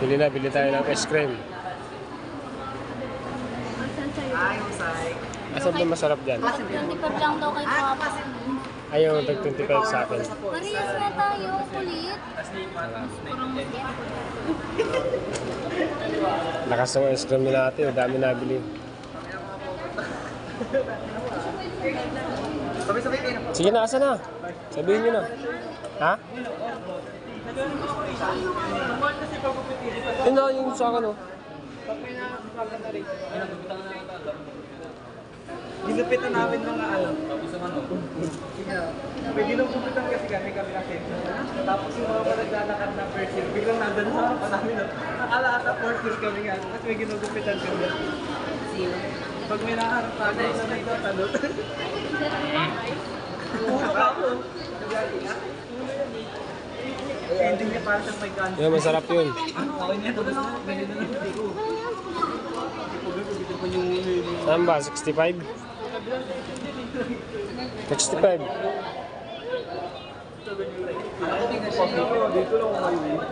Bili tayo ng ice cream. Asan ba masarap dyan? 25 lang daw kay Papa. Ayaw, tag-25 sa akin. Parehas na tayo, kulit. Lakas ng ice cream nila ate, o dami nabili. Sige na, asa na? Sabihin nyo na. Ha? Yun na, yung sa akin o. Ginupitan namin mga ano. May ginupitan kasi kami na session. Tapos yung mga naglalakad na first year, biglang nandun sa harapan namin. Nakala ata fourth year kami nga. Kasi may ginupitan kami. Pag may nakaharap tayo na nagtatanot. Puro ka ako. Ending niya para siyang may cancer. Yung masarap yun. Okay niya, tapos na. Ganyan na lang hindi ko. Saan ba? 65? 65. Dito lang ako ngayon.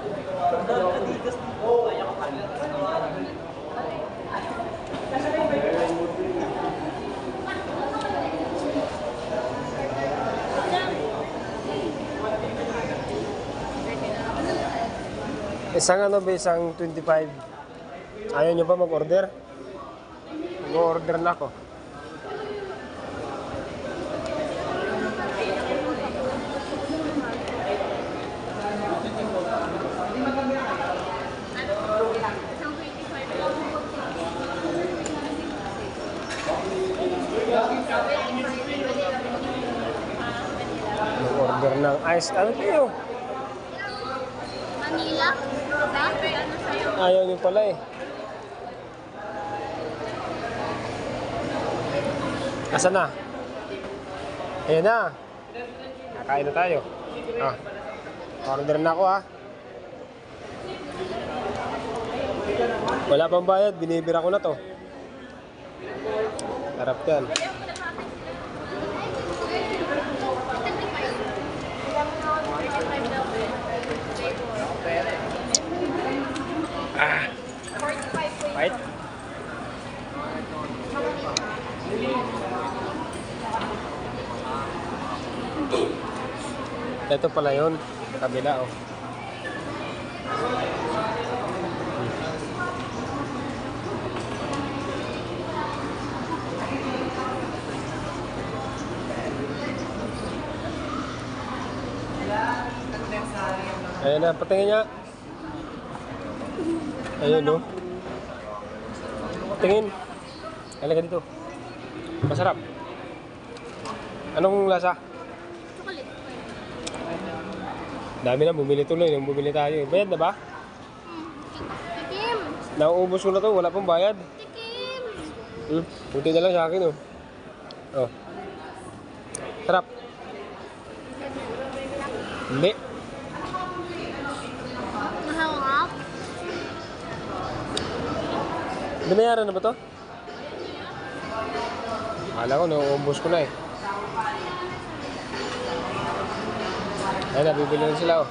Isang ano ba? Isang 25. Ayaw nyo ba mag-order? Mag-order na ako. Mag-order ng ice. Ano kayo? Manila? Ayaw nyo pala eh. Asan na? Ayan na. Nakain na tayo. Ah. Order na ako ah. Wala pang bayad. Binibira ko na to. Harap yan. Ah. Wait. Ito pala yun. Kabila oh. Ayan na, patingin niya. Ayun no. Tingin. Halika dito. Masarap. Anong lasa? Chocolate. Dami na, bumili tuloy. Nung bumili tayo. Bayad na ba? Tikim. Nauubos ko na to, wala pang bayad. Tikim. Buti na lang sa akin oh. Oh. Sarap. Hindi. Mahangap. Binayaran na ba to? Akala ko, nauubos ko na eh. Ayun na, bibili na sila oh.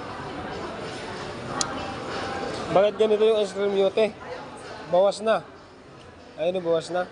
Bakit ganito yung ice cream yote? Bawas na. Ayun, bawas na.